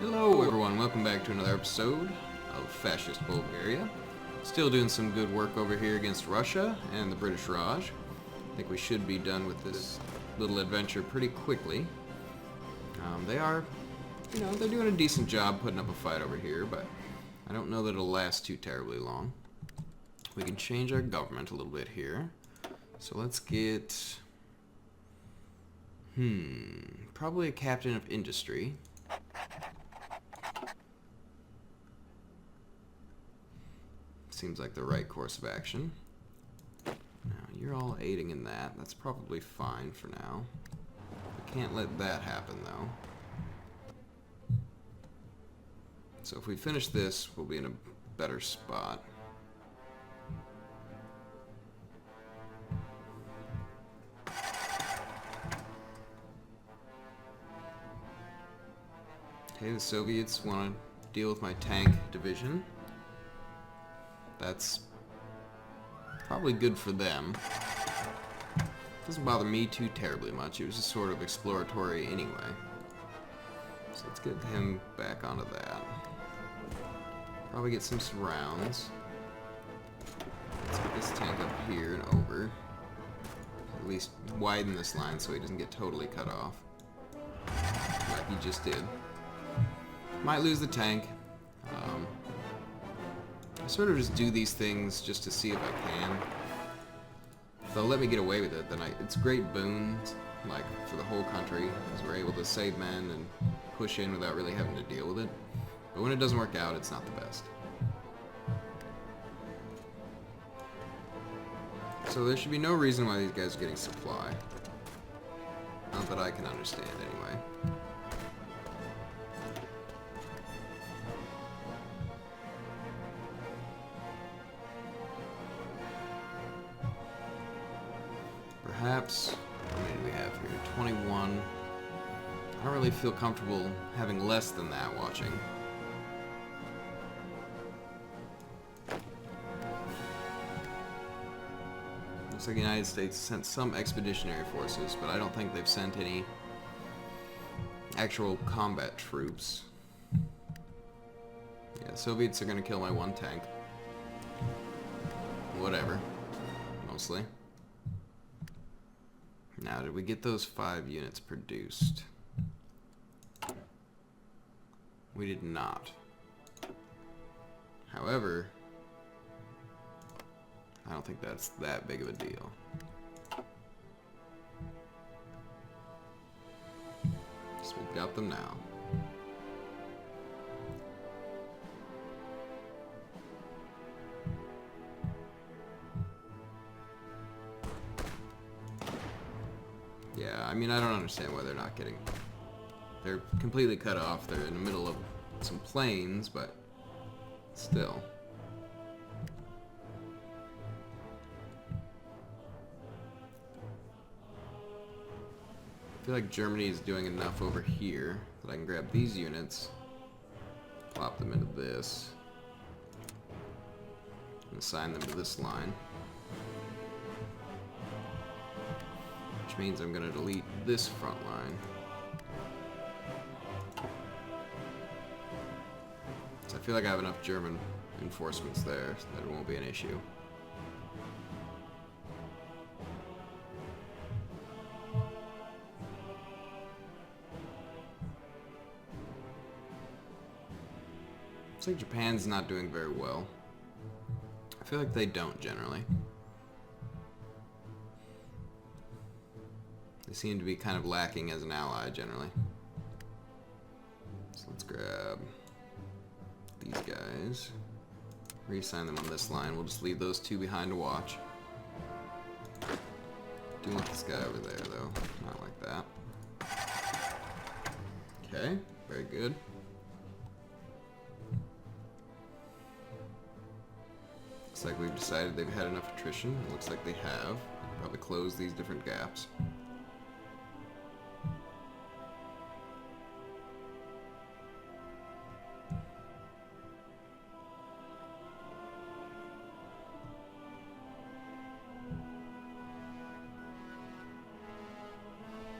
Hello everyone, welcome back to another episode of Fascist Bulgaria. Still doing some good work over here against Russia and the British Raj. I think we should be done with this little adventure pretty quickly. They're doing a decent job putting up a fight over here, but I don't know that it'll last too terribly long. We can change our government a little bit here. So let's get... probably a captain of industry. Seems like the right course of action. Now, you're all aiding in that. That's probably fine for now. We can't let that happen, though. So if we finish this, we'll be in a better spot. Okay, the Soviets want to deal with my tank division. That's probably good for them. Doesn't bother me too terribly much. It was just sort of exploratory anyway. So let's get him back onto that. Probably get some surrounds. Let's get this tank up here and over. At least widen this line so he doesn't get totally cut off. Like he just did. Might lose the tank. I sort of just do these things just to see if I can. If they'll let me get away with it, then it's great boons, like, for the whole country, as we're able to save men and push in without really having to deal with it. But when it doesn't work out, it's not the best. So there should be no reason why these guys are getting supply. Not that I can understand, anyway. Perhaps, how many do we have here? 21. I don't really feel comfortable having less than that watching. Looks like the United States sent some expeditionary forces, but I don't think they've sent any actual combat troops. Yeah, Soviets are gonna kill my one tank. Whatever. Mostly. Now, did we get those 5 units produced? We did not. However, I don't think that's that big of a deal. So we've got them now. Yeah, I mean, I don't understand why they're not getting... They're completely cut off. They're in the middle of some plains, but still. I feel like Germany is doing enough over here that I can grab these units, plop them into this, and assign them to this line. Which means I'm going to delete this front line. So I feel like I have enough German enforcements there so that it won't be an issue. Looks like Japan's not doing very well. I feel like they don't generally. They seem to be kind of lacking as an ally, generally. So let's grab these guys. Reassign them on this line. We'll just leave those 2 behind to watch. Do want this guy over there, though. Not like that. Okay, very good. Looks like we've decided they've had enough attrition. It looks like they have. Probably close these different gaps.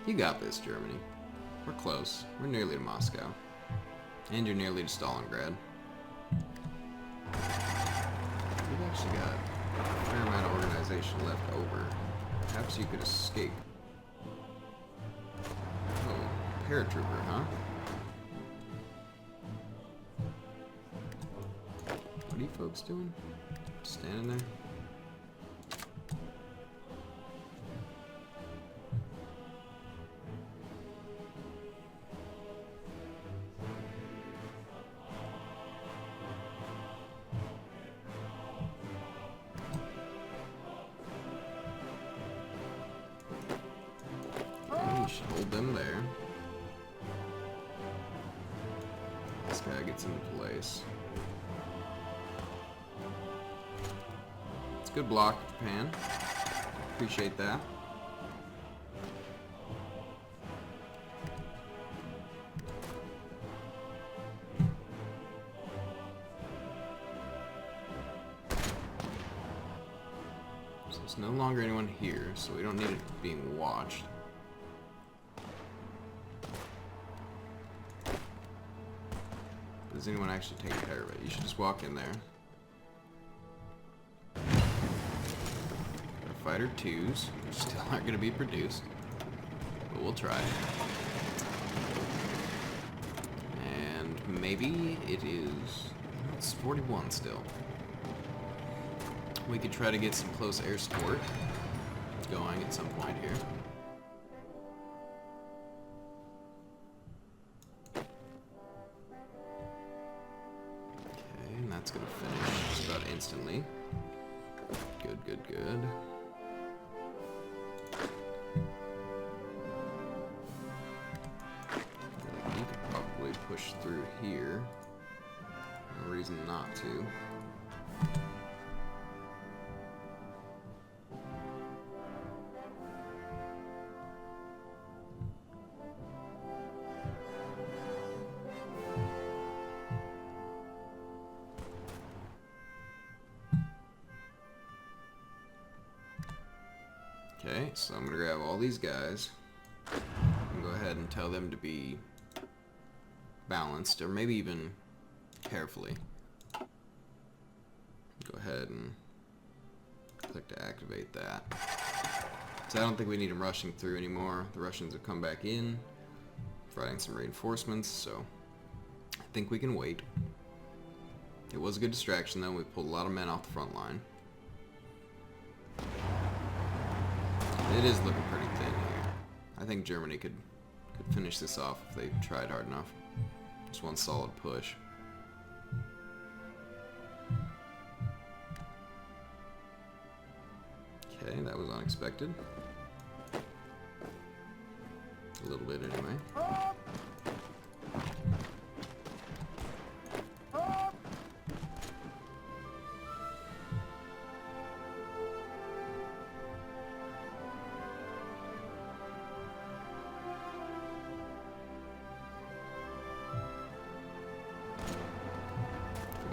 You got this, Germany. We're close. We're nearly to Moscow. And you're nearly to Stalingrad. We've actually got a fair amount of organization left over. Perhaps you could escape. Oh, paratrooper, huh? What are you folks doing? Standing there? You should hold them there. This guy gets into place. It's a good block, Japan. Appreciate that. So there's no longer anyone here, so we don't need it being watched. Does anyone actually take care of it? You should just walk in there. Fighter 2s, which still aren't going to be produced, but we'll try. And maybe it is... It's 41 still. We could try to get some close air support going at some point here. Okay, and that's going to finish just about instantly. Good, good, good. You could probably push through here. No reason not to. Okay, so I'm gonna grab all these guys and go ahead and tell them to be balanced, or maybe even carefully. Go ahead and click to activate that. So I don't think we need them rushing through anymore. The Russians have come back in, providing some reinforcements, so I think we can wait. It was a good distraction though. We pulled a lot of men off the front line. It is looking pretty thin here. I think Germany could finish this off if they tried hard enough. Just one solid push. Okay, that was unexpected. A little bit anyway.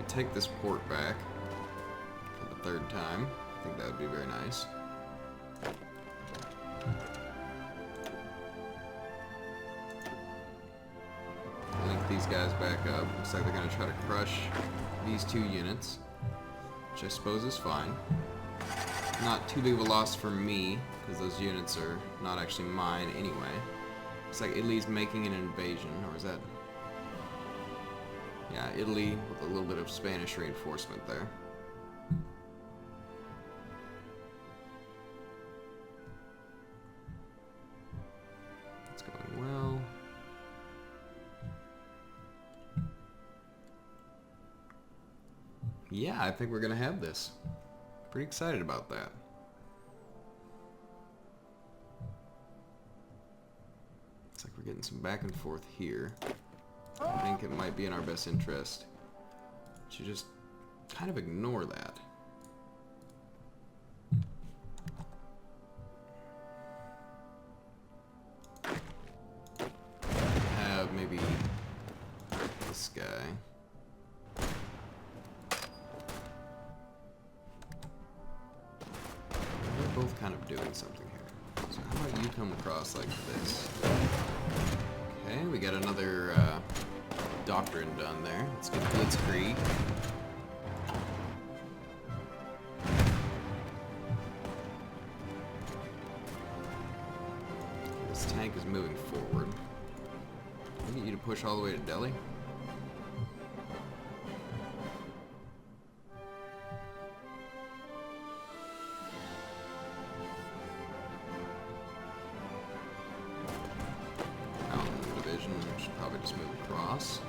Take this port back for the third time. I think that would be very nice. Link these guys back up. Looks like they're going to try to crush these two units, which I suppose is fine. Not too big of a loss for me, because those units are not actually mine anyway. Looks like Italy's making an invasion, or is that... Yeah, Italy with a little bit of Spanish reinforcement there. It's going well. Yeah, I think we're going to have this. Pretty excited about that. Looks like we're getting some back and forth here. I think it might be in our best interest to just kind of ignore that. Have maybe this guy. They're both kind of doing something here. So how about you come across like this? Okay, we got another doctrine done there. Let's get Blitzkrieg. This tank is moving forward. I need you to push all the way to Delhi. Should probably just move across.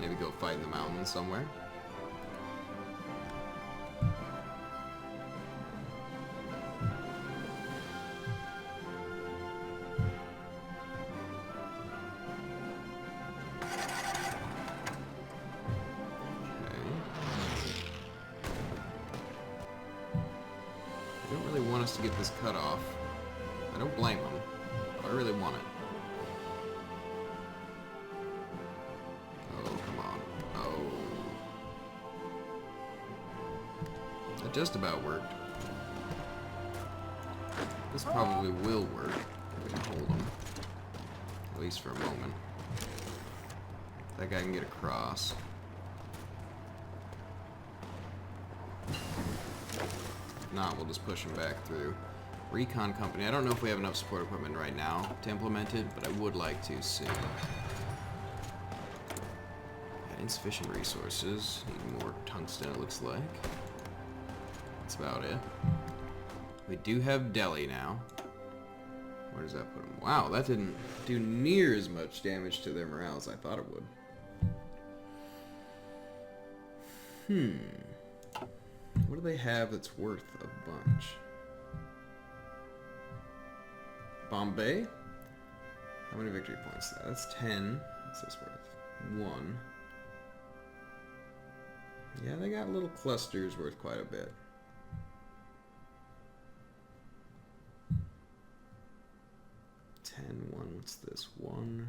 Maybe go fight in the mountains somewhere. I don't really want us to get this cut off. I don't blame them, but I really want it. That just about worked. This probably will work if we can hold him. At least for a moment. That guy can get across. If not, we'll just push him back through. Recon company. I don't know if we have enough support equipment right now to implement it, but I would like to soon. Insufficient resources. Need more tungsten, it looks like. That's about it. We do have Delhi now. Where does that put them? Wow, that didn't do near as much damage to their morale as I thought it would. What do they have that's worth a bunch? Bombay? How many victory points? That's 10. What's this worth? 1. Yeah, they got little clusters worth quite a bit. 10, 1, what's this? 1.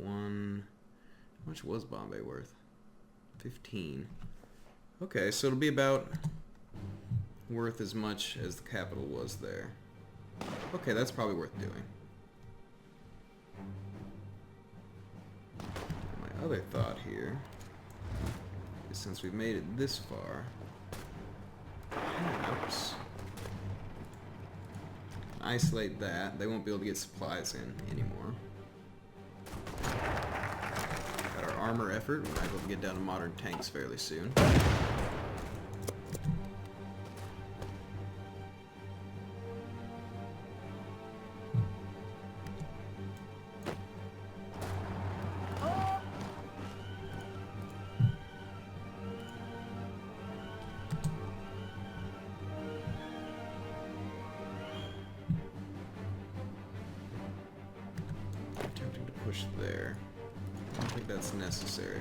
How much was Bombay worth? 15. Okay, so it'll be about worth as much as the capital was there. Okay, that's probably worth doing. My other thought here is, since we've made it this far, perhaps isolate that. They won't be able to get supplies in anymore. Got our armor effort. We might be able to get down to modern tanks fairly soon. Push there. I don't think that's necessary.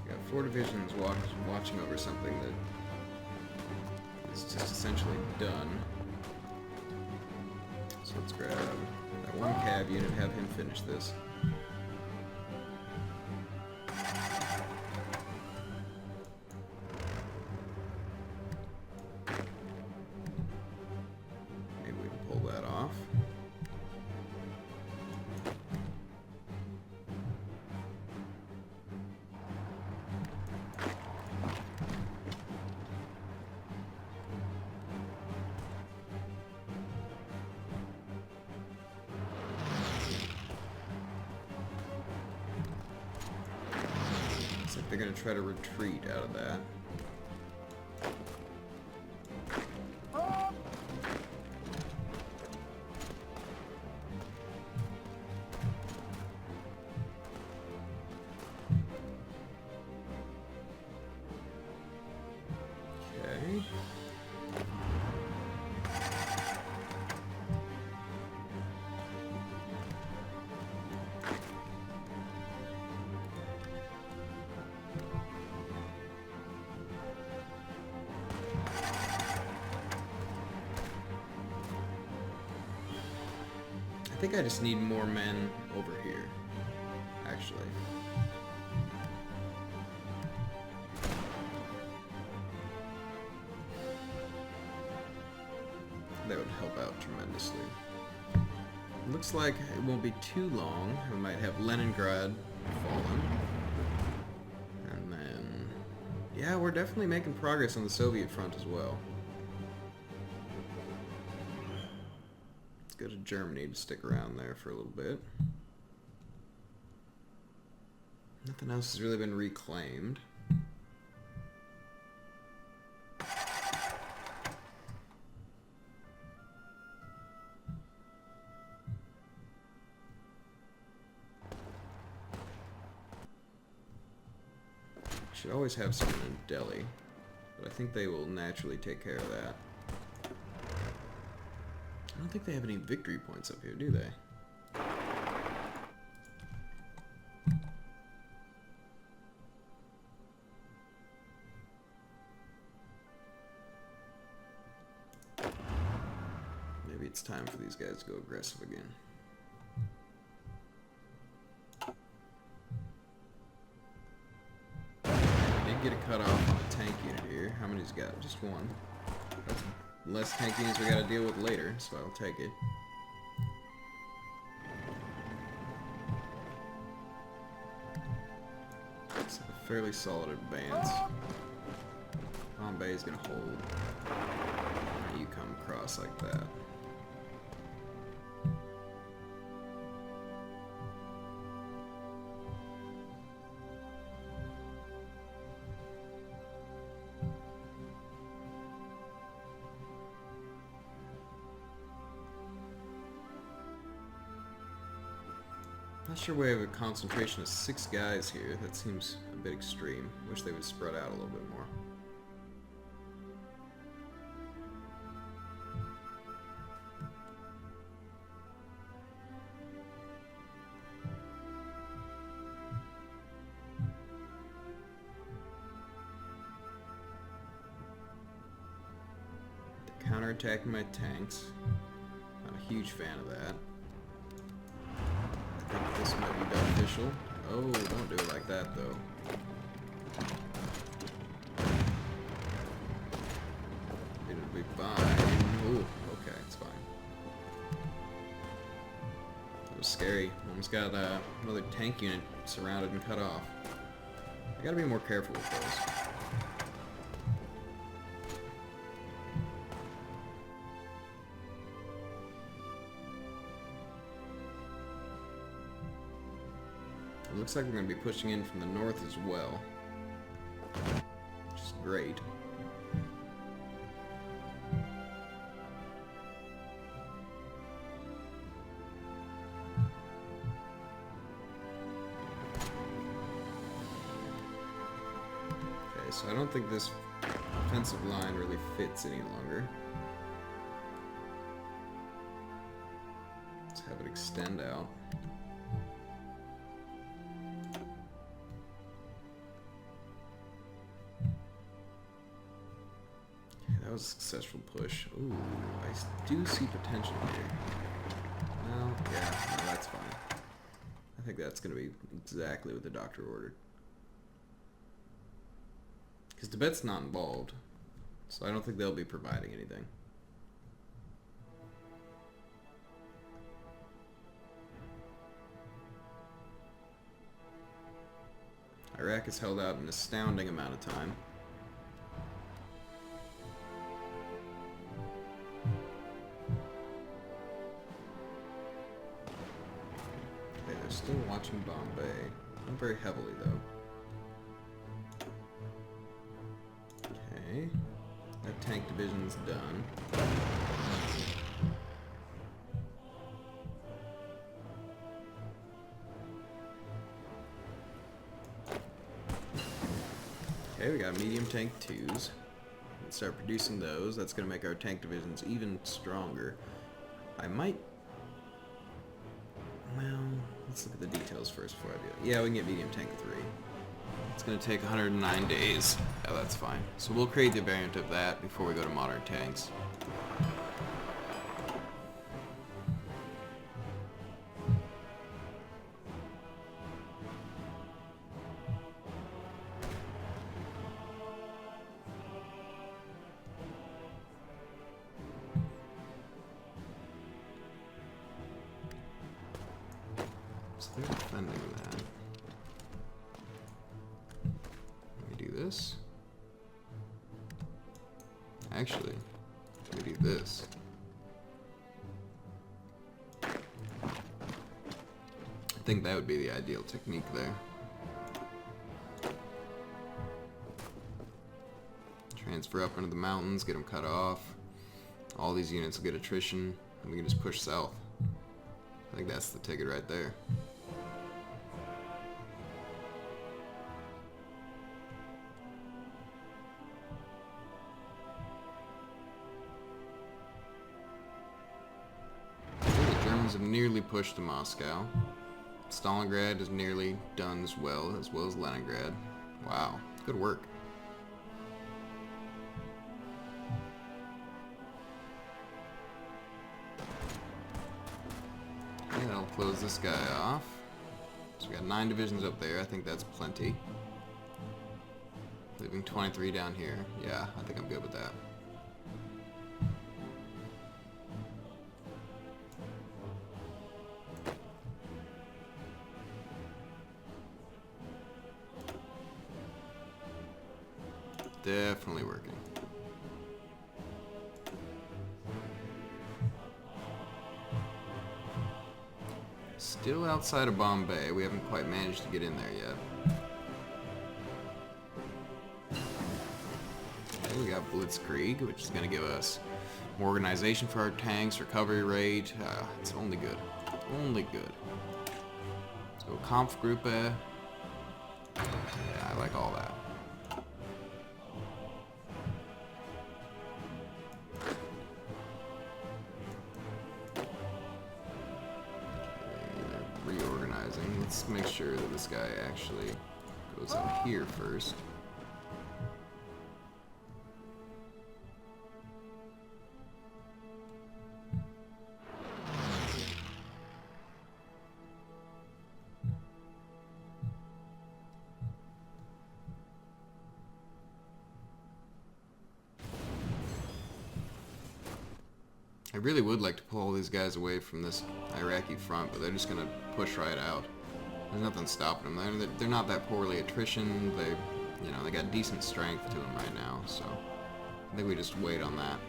Got 4 divisions watching over something that is just essentially done. So let's grab that one cab unit, have him finish this. They're going to try to retreat out of that. Okay. I think I just need more men over here, actually. That would help out tremendously. Looks like it won't be too long. We might have Leningrad fallen. And then... yeah, we're definitely making progress on the Soviet front as well. Let's go to Germany to stick around there for a little bit. Nothing else has really been reclaimed. Should always have someone in Delhi, but I think they will naturally take care of that. I don't think they have any victory points up here, do they? Maybe it's time for these guys to go aggressive again. Get a cut off on the tank unit here. How many's got? Just one. That's less tank units we gotta deal with later, so I'll take it. It's a fairly solid advance. Bombay is gonna hold. You come across like that. Not sure we have a concentration of 6 guys here. That seems a bit extreme. Wish they would spread out a little bit more. They're counterattacking my tanks. Not a huge fan of that. I think this might be beneficial. Oh, don't do it like that, though. It'll be fine. Ooh, okay, it's fine. That was scary. Almost got another tank unit surrounded and cut off. I gotta be more careful with those. It looks like we're going to be pushing in from the north as well, which is great. Okay, so I don't think this offensive line really fits any longer. Let's have it extend out. That was a successful push. Ooh, I do see potential here. Well, yeah, no, that's fine. I think that's going to be exactly what the doctor ordered. Because Tibet's not involved, so I don't think they'll be providing anything. Iraq has held out an astounding amount of time. Still watching Bombay. Not very heavily, though. Okay. That tank division's done. Okay, we got medium tank 2s. Let's start producing those. That's going to make our tank divisions even stronger. I might... well... let's look at the details first before I do it. Yeah, we can get medium tank 3. It's going to take 109 days. Yeah, that's fine. So we'll create the variant of that before we go to modern tanks. They're defending that. Let me do this. Actually, let me do this. I think that would be the ideal technique there. Transfer up into the mountains, get them cut off. All these units will get attrition, and we can just push south. I think that's the ticket right there. The Germans have nearly pushed to Moscow. Stalingrad is nearly done as well as Leningrad. Wow, good work. And I'll close this guy off. So we got 9 divisions up there. I think that's plenty. Leaving 23 down here. Yeah, I think I'm good with that. Definitely working. Still outside of Bombay. We haven't quite managed to get in there yet. Okay, we got Blitzkrieg, which is going to give us more organization for our tanks, recovery rate. It's only good. Only good. Let's go Kampfgruppe. Yeah, I like all that. Let's make sure that this guy actually goes up here first. I really would like to pull all these guys away from this Iraqi front, but they're just going to push right out. There's nothing stopping them. They're not that poorly attrition. They got decent strength to them right now, so I think we just wait on that.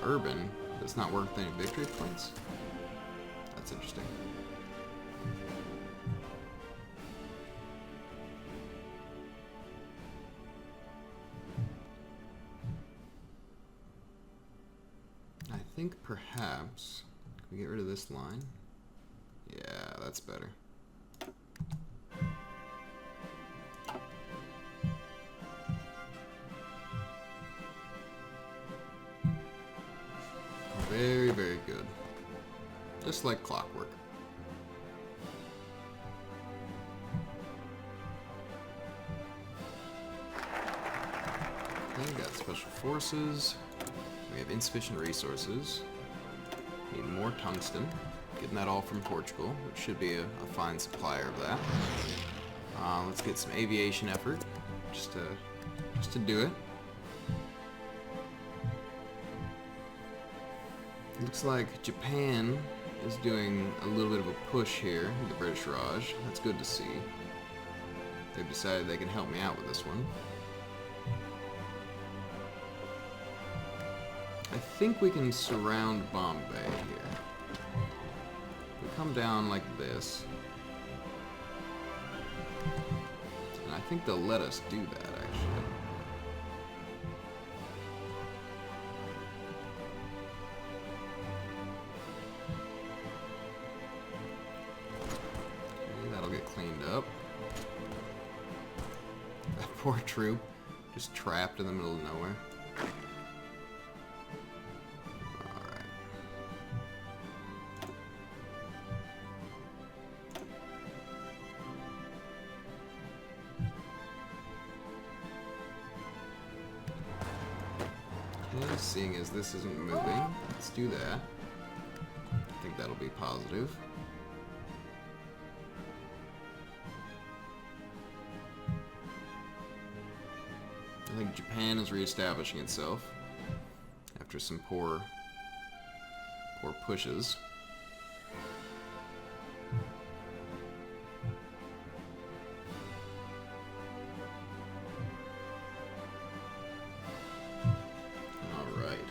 Urban, but it's not worth any victory points. That's interesting. I think perhaps, can we get rid of this line? Yeah, that's better. Very, very good. Just like clockwork. Okay, we got special forces. We have insufficient resources. Need more tungsten. Getting that all from Portugal, which should be a fine supplier of that. Let's get some aviation effort, just to do it. Looks like Japan is doing a little bit of a push here with the British Raj. That's good to see. They've decided they can help me out with this one. I think we can surround Bombay here. We come down like this. And I think they'll let us do that, actually. Cleaned up. That poor troop, just trapped in the middle of nowhere. Alright. seeing as this isn't moving. Let's do that. I think that'll be positive. I think Japan is reestablishing itself after some poor pushes. All right.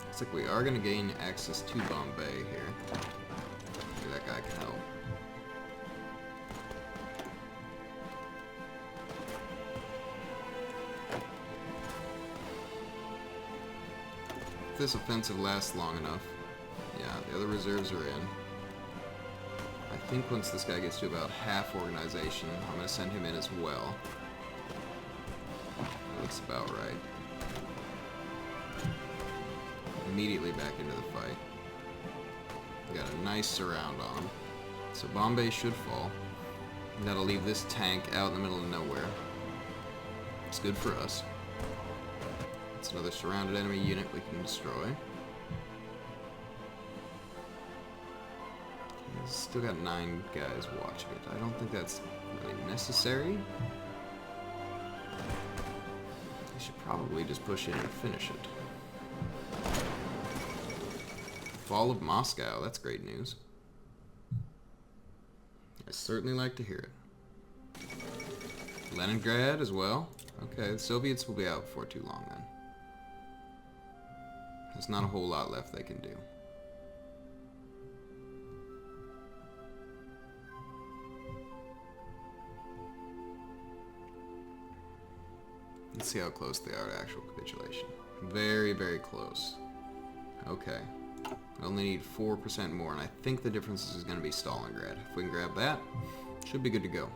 Looks like we are going to gain access to Bombay here. Maybe that guy can help. If this offensive lasts long enough. Yeah, the other reserves are in. I think once this guy gets to about half organization, I'm going to send him in as well. Looks about right. Immediately back into the fight. We got a nice surround on him. So Bombay should fall. And that'll leave this tank out in the middle of nowhere. It's good for us. It's another surrounded enemy unit we can destroy. He's still got 9 guys watching it. I don't think that's really necessary. I should probably just push in and finish it. Fall of Moscow, that's great news. I certainly like to hear it. Leningrad as well. Okay, the Soviets will be out before too long then. There's not a whole lot left they can do. Let's see how close they are to actual capitulation. Very, very close. Okay. I only need 4% more, and I think the difference is going to be Stalingrad. If we can grab that, should be good to go.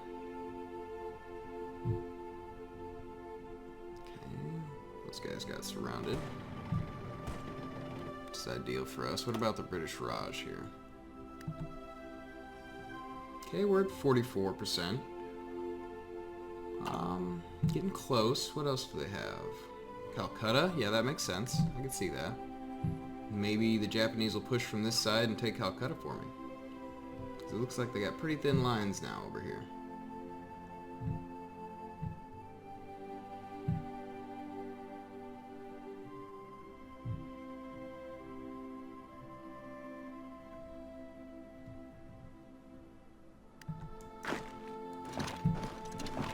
Okay, those guys got surrounded. It's ideal for us. What about the British Raj here? Okay, we're at 44%. Getting close. What else do they have? Calcutta? Yeah, that makes sense. I can see that. Maybe the Japanese will push from this side and take Calcutta for me. Because it looks like they got pretty thin lines now over here.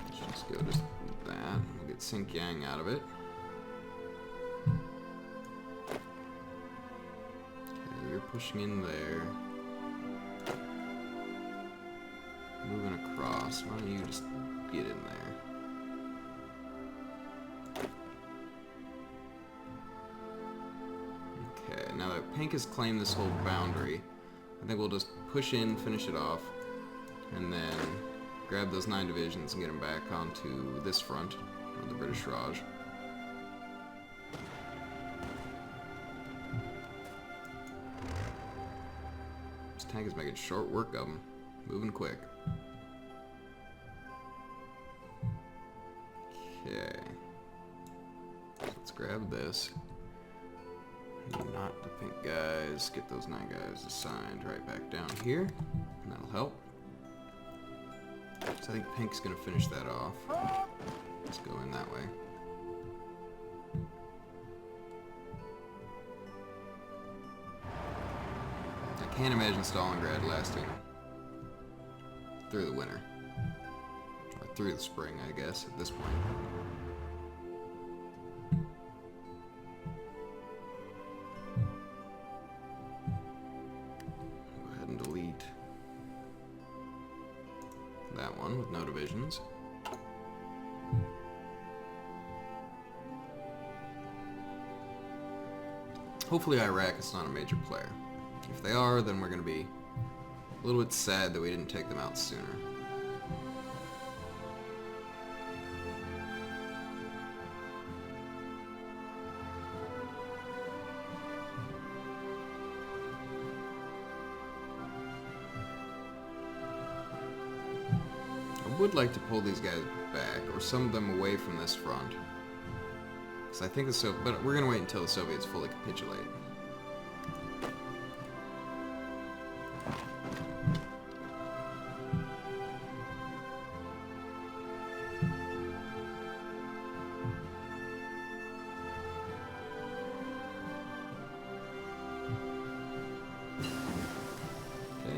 Let's just go to that. We'll get Xinjiang out of it. Pushing in there. Moving across. Why don't you just get in there? Okay, now that Pink has claimed this whole boundary, I think we'll just push in, finish it off, and then grab those 9 divisions and get them back onto this front of the British Raj. Tank is making short work of them. Moving quick. Okay. Let's grab this. Not the pink guys. Get those 9 guys assigned right back down here. And that'll help. So I think pink's gonna finish that off. Let's go in that way. I can't imagine Stalingrad lasting through the winter. Or through the spring, I guess, at this point. Go ahead and delete that one with no divisions. Hopefully Iraq is not a major player. If they are, then we're going to be a little bit sad that we didn't take them out sooner. I would like to pull these guys back, or some of them away from this front. Because I think but we're going to wait until the Soviets fully capitulate.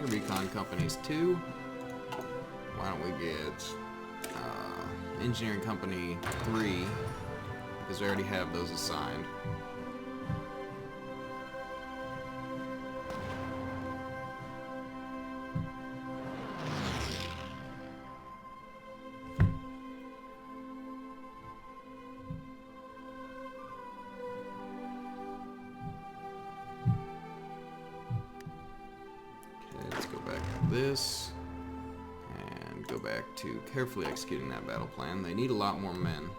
Recon companies 2. Why don't we get engineering company 3, because we already have those assigned. This and go back to carefully executing that battle plan. They need a lot more men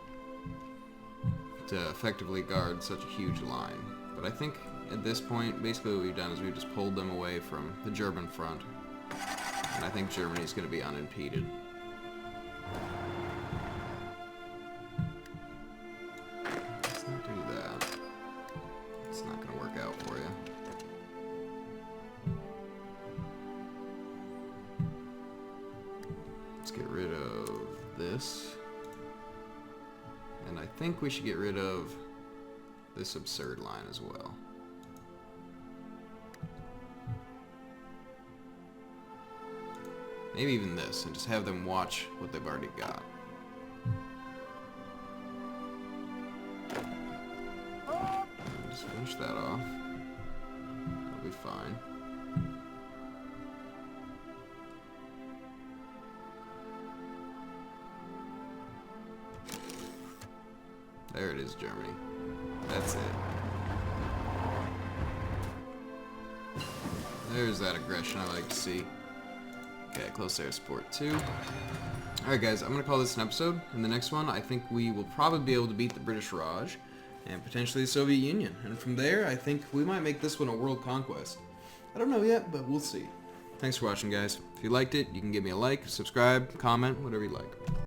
to effectively guard such a huge line. But I think at this point, basically what we've done is we've just pulled them away from the German front. And I think Germany's going to be unimpeded. Let's not do that. It's not going to work out for you. Let's get rid of this. And I think we should get rid of this absurd line as well. Maybe even this, and just have them watch what they've already got. And just finish that off. That'll be fine. There it is, Germany. That's it. There's that aggression I like to see. Okay, close air support 2. Alright guys, I'm going to call this an episode. In the next one, I think we will probably be able to beat the British Raj and potentially the Soviet Union. And from there, I think we might make this one a world conquest. I don't know yet, but we'll see. Thanks for watching, guys. If you liked it, you can give me a like, subscribe, comment, whatever you like.